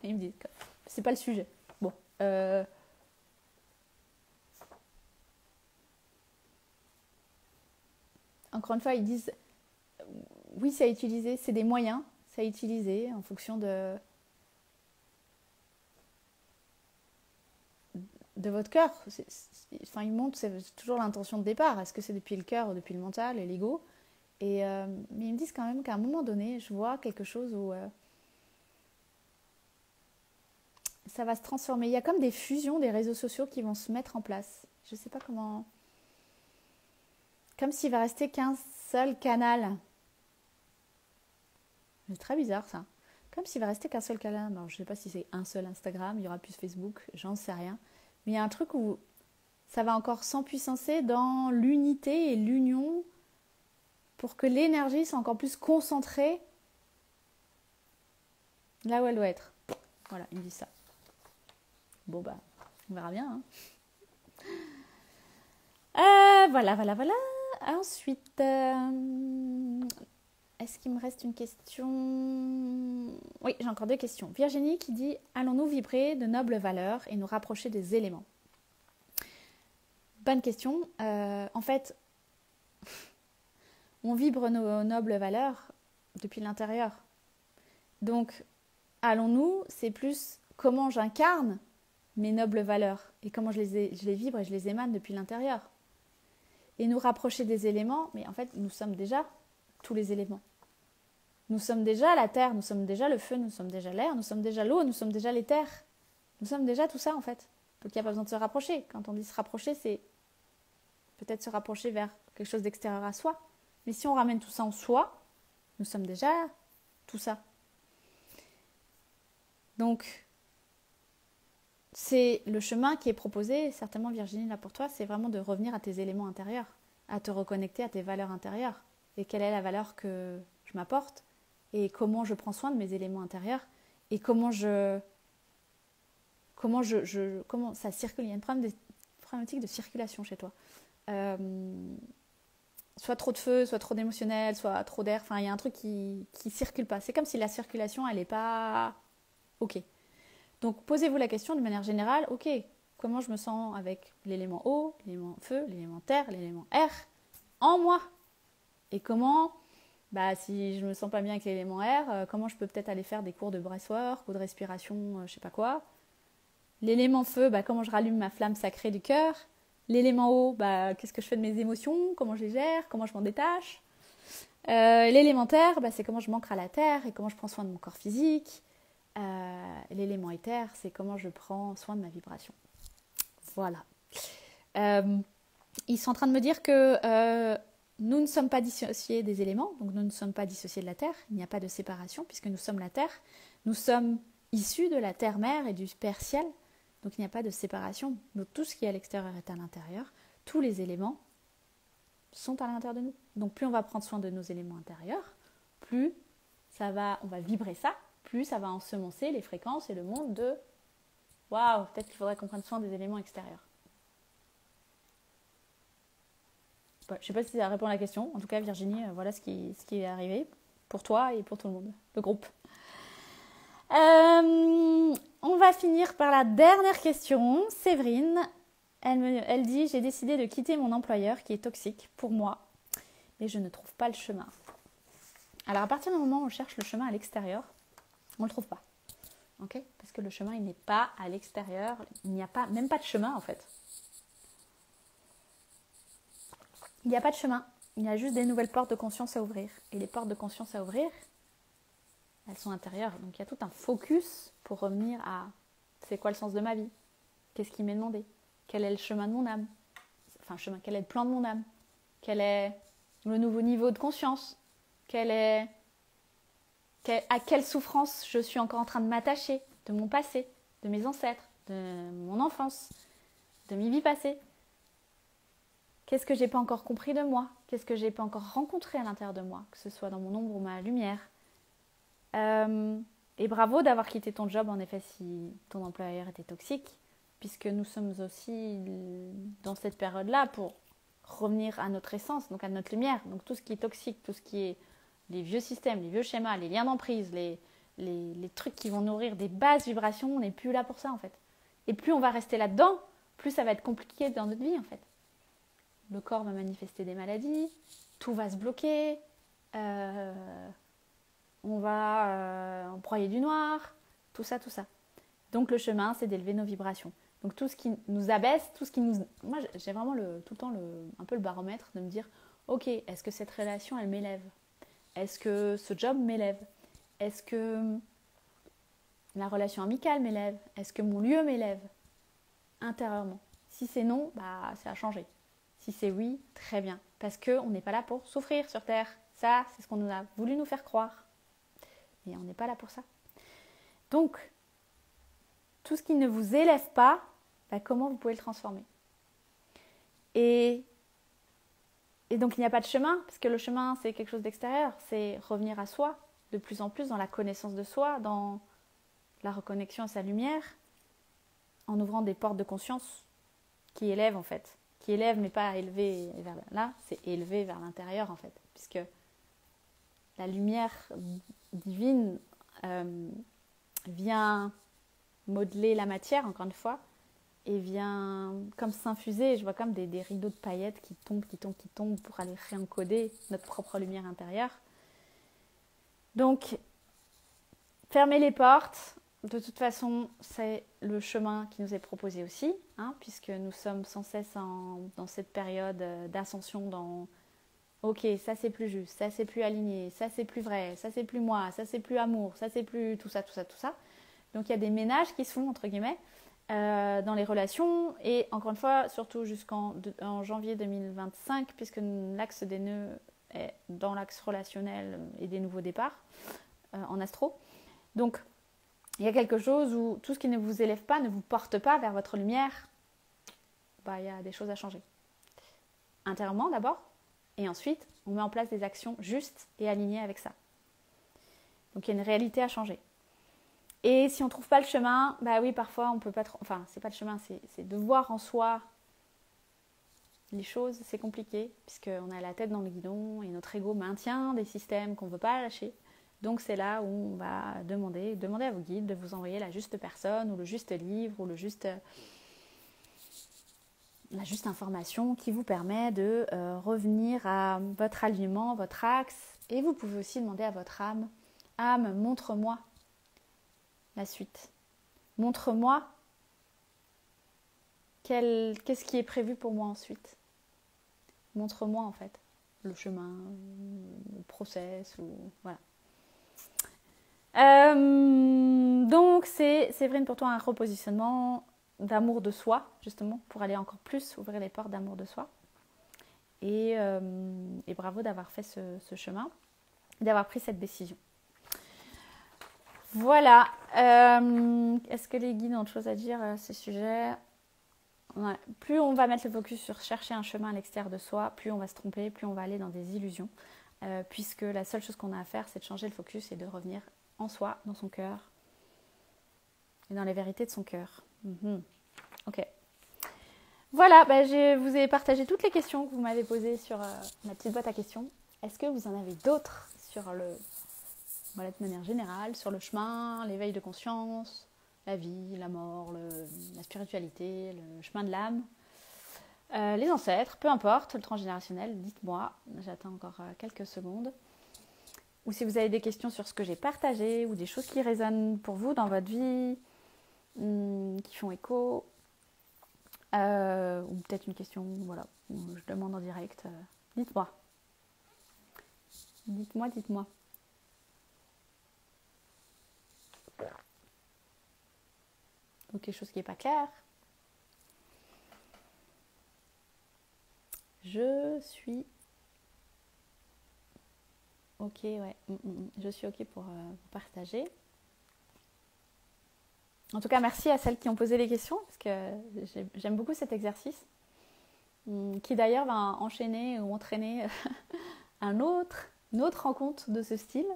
Ils me disent que c'est pas le sujet. Bon. Encore une fois, ils disent... Oui, c'est à utiliser, c'est des moyens, c'est à utiliser en fonction de votre cœur. Ils montrent, c'est toujours l'intention de départ. Est-ce que c'est depuis le cœur ou depuis le mental et l'ego? Mais ils me disent quand même qu'à un moment donné, je vois quelque chose où ça va se transformer. Il y a comme des fusions des réseaux sociaux qui vont se mettre en place. Je ne sais pas comment... Comme s'il va rester qu'un seul canal. C'est très bizarre ça. Comme s'il va rester qu'un seul canal. Alors, je ne sais pas si c'est un seul Instagram, il y aura plus Facebook, j'en sais rien. Mais il y a un truc où ça va encore s'empuissancer dans l'unité et l'union pour que l'énergie soit encore plus concentrée là où elle doit être. Voilà, il me dit ça. Bon bah, on verra bien. Voilà. Ensuite... Est-ce qu'il me reste une question? Oui, j'ai encore 2 questions. Virginie qui dit « Allons-nous vibrer de nobles valeurs et nous rapprocher des éléments ?» Bonne question. En fait, on vibre nos nobles valeurs depuis l'intérieur. Donc, allons-nous, c'est plus comment j'incarne mes nobles valeurs et comment je les vibre et je les émane depuis l'intérieur. Et nous rapprocher des éléments, mais en fait, nous sommes déjà tous les éléments. Nous sommes déjà la terre, nous sommes déjà le feu, nous sommes déjà l'air, nous sommes déjà l'eau, nous sommes déjà les terres. Nous sommes déjà tout ça en fait. Donc il n'y a pas besoin de se rapprocher. Quand on dit se rapprocher, c'est peut-être se rapprocher vers quelque chose d'extérieur à soi. Mais si on ramène tout ça en soi, nous sommes déjà tout ça. Donc, c'est le chemin qui est proposé, certainement Virginie, là pour toi, c'est vraiment de revenir à tes éléments intérieurs, à te reconnecter à tes valeurs intérieures. Et quelle est la valeur que je m'apporte, et comment je prends soin de mes éléments intérieurs, et comment ça circule. Il y a une problématique de circulation chez toi. Soit trop de feu, soit trop d'émotionnel, soit trop d'air. Enfin, il y a un truc qui circule pas. C'est comme si la circulation, elle n'est pas OK. Donc, posez-vous la question de manière générale. OK, comment je me sens avec l'élément eau, l'élément feu, l'élément terre, l'élément air en moi? Et comment, si je me sens pas bien avec l'élément air, comment je peux peut-être aller faire des cours de breathwork ou de respiration, je sais pas quoi. L'élément feu, comment je rallume ma flamme sacrée du cœur. L'élément eau, qu'est-ce que je fais de mes émotions, comment je les gère, comment je m'en détache. L'élément terre, c'est comment je m'ancre à la terre et comment je prends soin de mon corps physique. L'élément éther, c'est comment je prends soin de ma vibration. Voilà. Ils sont en train de me dire que nous ne sommes pas dissociés des éléments, donc nous ne sommes pas dissociés de la terre. Il n'y a pas de séparation puisque nous sommes la terre. Nous sommes issus de la terre-mère et du père ciel. Donc il n'y a pas de séparation. Donc tout ce qui est à l'extérieur est à l'intérieur. Tous les éléments sont à l'intérieur de nous. Donc plus on va prendre soin de nos éléments intérieurs, plus on va vibrer ça, plus ça va ensemencer les fréquences et le monde de waouh, peut-être qu'il faudrait qu'on prenne soin des éléments extérieurs. Je ne sais pas si ça répond à la question. En tout cas, Virginie, voilà ce qui est arrivé pour toi et pour tout le monde, le groupe. On va finir par la dernière question. Séverine, elle dit « J'ai décidé de quitter mon employeur qui est toxique pour moi, mais je ne trouve pas le chemin. » Alors, à partir du moment où on cherche le chemin à l'extérieur, on ne le trouve pas. Okay, parce que le chemin, il n'est pas à l'extérieur. Il n'y a même pas de chemin, en fait. Il n'y a pas de chemin. Il y a juste des nouvelles portes de conscience à ouvrir. Et les portes de conscience à ouvrir, elles sont intérieures. Donc, il y a tout un focus pour revenir à c'est quoi le sens de ma vie? Qu'est-ce qui m'est demandé? Quel est le chemin de mon âme? Enfin, quel est le plan de mon âme? Quel est le nouveau niveau de conscience? À quelle souffrance je suis encore en train de m'attacher? De mon passé, de mes ancêtres, de mon enfance, de mes vies passées? Qu'est-ce que j'ai pas encore compris de moi? Qu'est-ce que j'ai pas encore rencontré à l'intérieur de moi? Que ce soit dans mon ombre ou ma lumière. Et bravo d'avoir quitté ton job, en effet, si ton employeur était toxique, puisque nous sommes aussi dans cette période-là pour revenir à notre essence, donc à notre lumière. Donc tout ce qui est toxique, tout ce qui est les vieux systèmes, les vieux schémas, les liens d'emprise, les trucs qui vont nourrir des basses vibrations, on n'est plus là pour ça en fait. Et plus on va rester là-dedans, plus ça va être compliqué dans notre vie en fait. Le corps va manifester des maladies, tout va se bloquer, on va broyer du noir, tout ça. Donc le chemin, c'est d'élever nos vibrations. Donc tout ce qui nous abaisse, tout ce qui nous... Moi, j'ai vraiment tout le temps un peu le baromètre de me dire, ok, est-ce que cette relation, elle m'élève? Est-ce que ce job m'élève? Est-ce que la relation amicale m'élève? Est-ce que mon lieu m'élève intérieurement? Si c'est non, c'est à changer. Si c'est oui, très bien. Parce qu'on n'est pas là pour souffrir sur Terre. Ça, c'est ce qu'on nous a voulu nous faire croire. Et on n'est pas là pour ça. Donc, tout ce qui ne vous élève pas, comment vous pouvez le transformer? Et donc, il n'y a pas de chemin, parce que le chemin, c'est quelque chose d'extérieur. C'est revenir à soi, de plus en plus dans la connaissance de soi, dans la reconnexion à sa lumière, en ouvrant des portes de conscience qui élèvent, en fait. Qui élèvent, mais pas élever vers là, c'est élever vers l'intérieur, en fait. Puisque la lumière divine vient modeler la matière, encore une fois, et vient comme s'infuser, je vois comme des rideaux de paillettes qui tombent pour aller réencoder notre propre lumière intérieure. Donc, fermer les portes, de toute façon, c'est le chemin qui nous est proposé aussi, puisque nous sommes sans cesse dans cette période d'ascension dans ok, ça c'est plus juste, ça c'est plus aligné, ça c'est plus vrai, ça c'est plus moi, ça c'est plus amour, ça c'est plus tout ça. Donc il y a des ménages qui se font, entre guillemets, dans les relations. Et encore une fois, surtout en janvier 2025, puisque l'axe des nœuds est dans l'axe relationnel et des nouveaux départs en astro. Donc, il y a quelque chose où tout ce qui ne vous élève pas, ne vous porte pas vers votre lumière, il y a des choses à changer. Intérieurement d'abord, et ensuite, on met en place des actions justes et alignées avec ça. Donc, il y a une réalité à changer. Et si on ne trouve pas le chemin, oui, parfois, on peut pas trop... Enfin, c'est pas le chemin, c'est de voir en soi les choses, c'est compliqué, puisqu'on a la tête dans le guidon et notre ego maintient des systèmes qu'on ne veut pas lâcher. Donc, c'est là où on va demander à vos guides de vous envoyer la juste personne, ou le juste livre, ou la juste information qui vous permet de revenir à votre alignement, votre axe. Et vous pouvez aussi demander à votre âme, montre-moi la suite. Montre-moi qu'est-ce qui est prévu pour moi ensuite. Montre-moi en fait le chemin, le process, ou voilà. Donc c'est Séverine pour toi un repositionnement d'amour de soi, justement, pour aller encore plus ouvrir les portes d'amour de soi. Et bravo d'avoir fait ce chemin, d'avoir pris cette décision. Voilà. Est-ce que les guides ont autre chose à dire à ce sujet ? Ouais. Plus on va mettre le focus sur chercher un chemin à l'extérieur de soi, plus on va se tromper, plus on va aller dans des illusions. Puisque la seule chose qu'on a à faire, c'est de changer le focus et de revenir en soi, dans son cœur, et dans les vérités de son cœur. Ok. Voilà, je vous ai partagé toutes les questions que vous m'avez posées sur ma petite boîte à questions. Est-ce que vous en avez d'autres sur de manière générale, sur le chemin, l'éveil de conscience, la vie, la mort, la spiritualité, le chemin de l'âme, les ancêtres, peu importe, le transgénérationnel, dites-moi, j'attends encore quelques secondes. Ou si vous avez des questions sur ce que j'ai partagé, ou des choses qui résonnent pour vous dans votre vie, qui font écho, ou peut-être une question, voilà, je demande en direct, dites-moi. Dites-moi. Ou quelque chose qui n'est pas clair. Je suis ok, ouais. Je suis ok pour partager. En tout cas, merci à celles qui ont posé les questions, parce que j'aime beaucoup cet exercice, qui d'ailleurs va enchaîner ou entraîner une autre rencontre de ce style,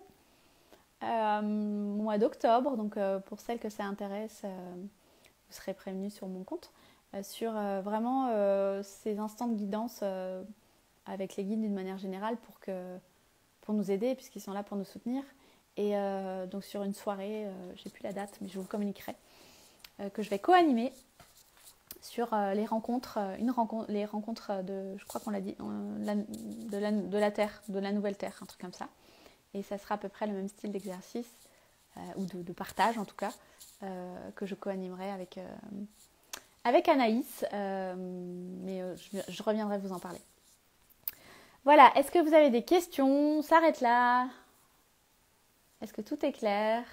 au mois d'octobre. Donc pour celles que ça intéresse, vous serez prévenus sur mon compte, sur vraiment ces instants de guidance avec les guides d'une manière générale pour nous aider, puisqu'ils sont là pour nous soutenir. Et donc sur une soirée, j'ai plus la date, mais je vous le communiquerai, que je vais co-animer sur les rencontres, les rencontres de, je crois qu'on l'a dit, de la Terre, de la nouvelle Terre, un truc comme ça. Et ça sera à peu près le même style d'exercice, ou de partage en tout cas, que je co-animerai avec Anaïs, mais je reviendrai vous en parler. Voilà, est-ce que vous avez des questions ? On s'arrête là. Est-ce que tout est clair ?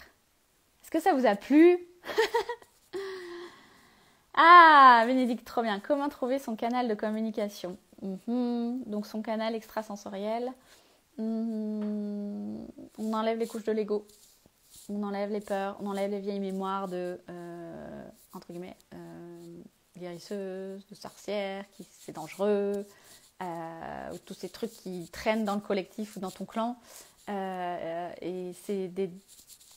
Est-ce que ça vous a plu ? Ah, Bénédicte, trop bien. Comment trouver son canal de communication ? Donc son canal extrasensoriel. On enlève les couches de l'ego. On enlève les peurs. On enlève les vieilles mémoires de, entre guillemets, guérisseuse, de sorcière, c'est dangereux, ou tous ces trucs qui traînent dans le collectif ou dans ton clan. Et c'est des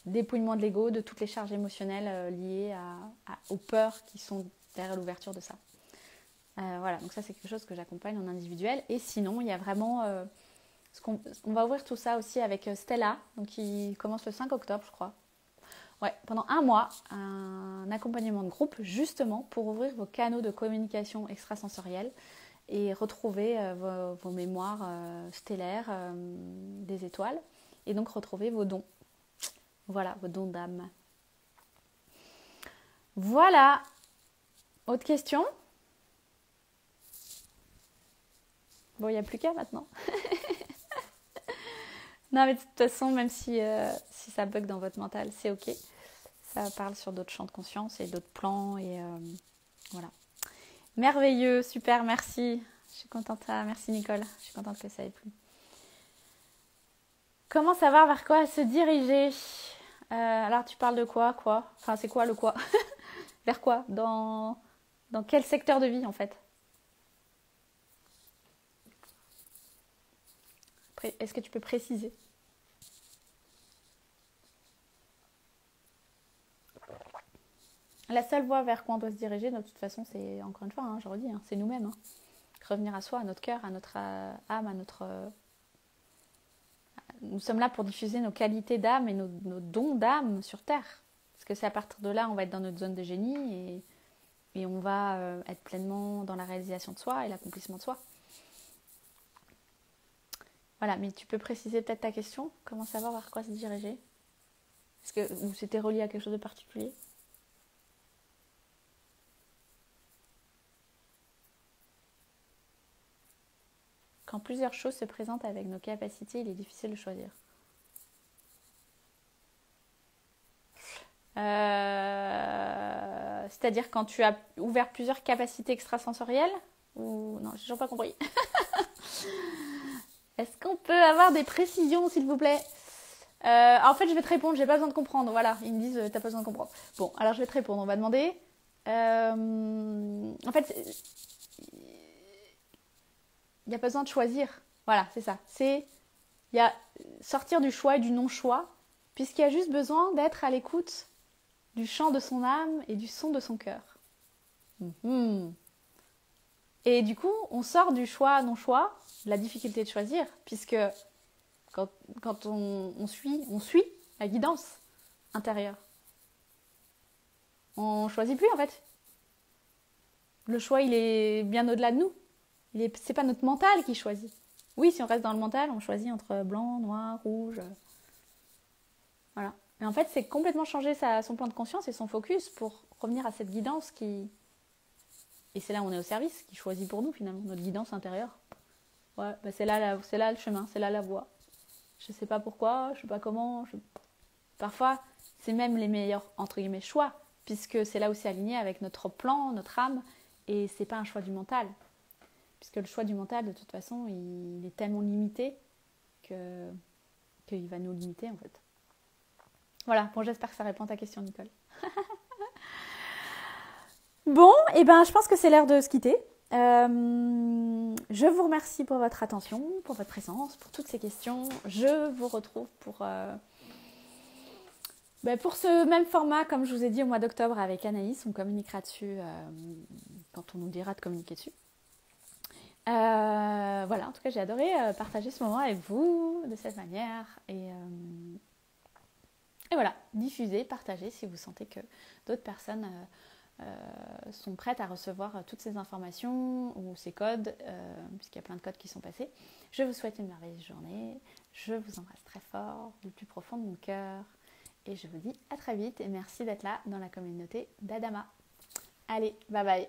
dépouillements de l'ego, de toutes les charges émotionnelles liées aux peurs qui sont derrière l'ouverture de ça. Voilà, donc ça c'est quelque chose que j'accompagne en individuel. Et sinon, il y a vraiment... on va ouvrir tout ça aussi avec Stella, donc qui commence le 5 octobre, je crois. Ouais, pendant un mois, un accompagnement de groupe, justement, pour ouvrir vos canaux de communication extrasensorielle et retrouver vos mémoires stellaires des étoiles, et donc retrouver vos dons. Voilà, vos dons d'âme. Voilà. Autre question ? Bon, il n'y a plus qu'à maintenant. Non, mais de toute façon, même si ça bug dans votre mental, c'est ok. ça parle sur d'autres champs de conscience et d'autres plans. Et voilà. Merveilleux, super, merci. Je suis contente. Merci Nicole, je suis contente que ça ait plu. Comment savoir vers quoi se diriger? Alors tu parles de quoi? Enfin, c'est quoi le quoi? Vers quoi? Dans quel secteur de vie en fait? Est-ce que tu peux préciser? La seule voie vers quoi on doit se diriger, de toute façon, c'est, encore une fois, je redis, c'est nous-mêmes. Revenir à soi, à notre cœur, à notre âme, à notre... Nous sommes là pour diffuser nos qualités d'âme et nos dons d'âme sur Terre. Parce que c'est à partir de là, on va être dans notre zone de génie et on va être pleinement dans la réalisation de soi et l'accomplissement de soi. Voilà, mais tu peux préciser peut-être ta question? Comment savoir vers quoi se diriger? Ou c'était relié à quelque chose de particulier? Quand plusieurs choses se présentent avec nos capacités, il est difficile de choisir. C'est-à-dire quand tu as ouvert plusieurs capacités extrasensorielles? Ou non, j'ai toujours pas compris. Est-ce qu'on peut avoir des précisions, s'il vous plaît? En fait, je vais te répondre, j'ai pas besoin de comprendre. Voilà, ils me disent, t'as pas besoin de comprendre. Bon, alors je vais te répondre. On va demander. En fait, il n'y a pas besoin de choisir. Voilà, c'est ça. Il y a sortir du choix et du non-choix, puisqu'il y a juste besoin d'être à l'écoute du chant de son âme et du son de son cœur. Et du coup, on sort du choix, non-choix, la difficulté de choisir, puisque quand on suit la guidance intérieure. On choisit plus en fait. Le choix, il est bien au-delà de nous. C'est pas notre mental qui choisit. Oui, si on reste dans le mental, on choisit entre blanc, noir, rouge. Voilà. Mais en fait, c'est complètement changer son plan de conscience et son focus pour revenir à cette guidance qui... Et c'est là où on est au service, qui choisit pour nous finalement, notre guidance intérieure. Ouais, bah c'est là le chemin, c'est là la voie. Je sais pas pourquoi, je sais pas comment. Parfois, c'est même les meilleurs, entre guillemets, choix, puisque c'est là où c'est aligné avec notre plan, notre âme, et c'est pas un choix du mental. Puisque le choix du mental, de toute façon, il est tellement limité qu'il va nous limiter, en fait. Voilà, bon, j'espère que ça répond à ta question, Nicole. Bon, et ben, je pense que c'est l'heure de se quitter. Je vous remercie pour votre attention, pour votre présence, pour toutes ces questions. Je vous retrouve pour ce même format, comme je vous ai dit, au mois d'octobre avec Anaïs. On communiquera dessus quand on nous dira de communiquer dessus. Voilà, en tout cas, j'ai adoré partager ce moment avec vous de cette manière. Et voilà, diffuser, partager si vous sentez que d'autres personnes sont prêtes à recevoir toutes ces informations ou ces codes, puisqu'il y a plein de codes qui sont passés. Je vous souhaite une merveilleuse journée. Je vous embrasse très fort, du plus profond de mon cœur. Et je vous dis à très vite et merci d'être là dans la communauté d'Adama. Allez, bye bye.